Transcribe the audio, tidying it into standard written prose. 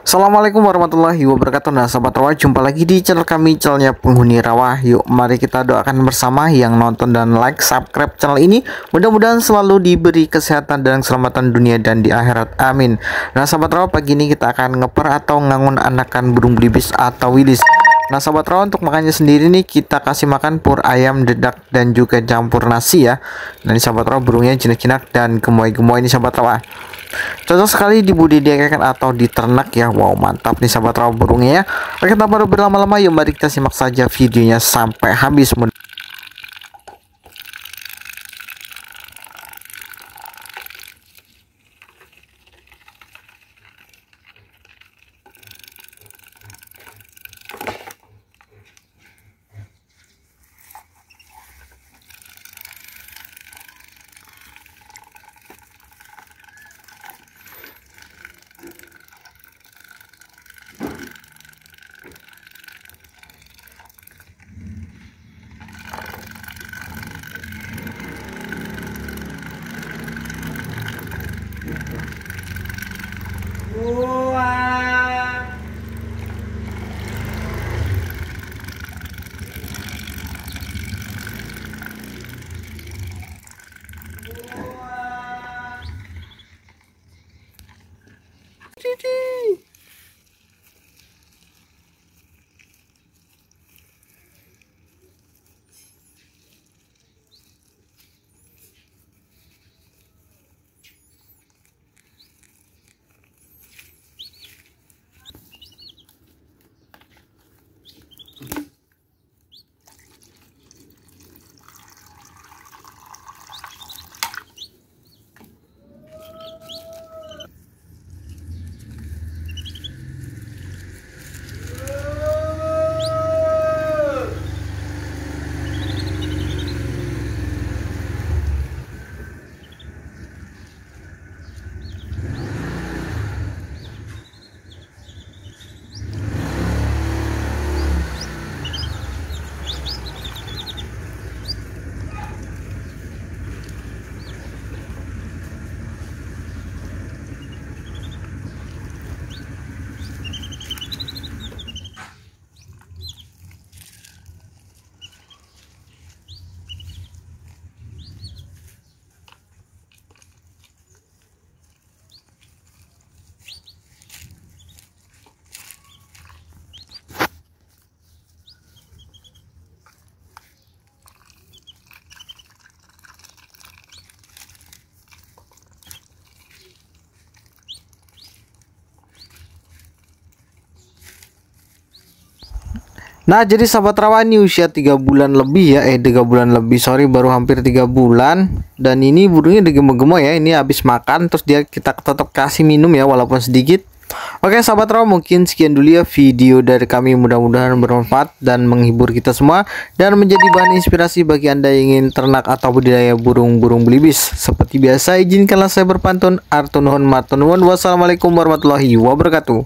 Assalamualaikum warahmatullahi wabarakatuh. Nah sahabat rawa, jumpa lagi di channel kami, channelnya penghuni rawa. Yuk mari kita doakan bersama yang nonton dan like, subscribe channel ini. Mudah-mudahan selalu diberi kesehatan dan keselamatan dunia dan di akhirat, amin. Nah sahabat rawa, pagi ini kita akan ngeper atau ngangun anakan burung belibis atau wilis. Nah sahabat rawa, untuk makannya sendiri nih kita kasih makan pur ayam, dedak, dan juga campur nasi ya. Nah ini sahabat rawa, burungnya jinak-jinak dan gemoy-gemoy ini sahabat rawa. Cocok sekali dibudidayakan atau diternak ya. Wow, mantap nih sahabat rawa burungnya ya. Oke, tanpa berlama-lama, yuk mari kita simak saja videonya sampai habis. Nah jadi sahabat rawa, ini usia 3 bulan lebih ya, 3 bulan lebih, sorry, baru hampir 3 bulan. Dan ini burungnya digemo-gemo ya, ini habis makan terus dia kita tetap kasih minum ya, walaupun sedikit. Oke sahabat rawa, mungkin sekian dulu ya video dari kami, mudah-mudahan bermanfaat dan menghibur kita semua, dan menjadi bahan inspirasi bagi anda yang ingin ternak atau budidaya burung-burung belibis. Seperti biasa, izinkanlah saya berpantun, artunuhun maturnuhun, wassalamualaikum warahmatullahi wabarakatuh.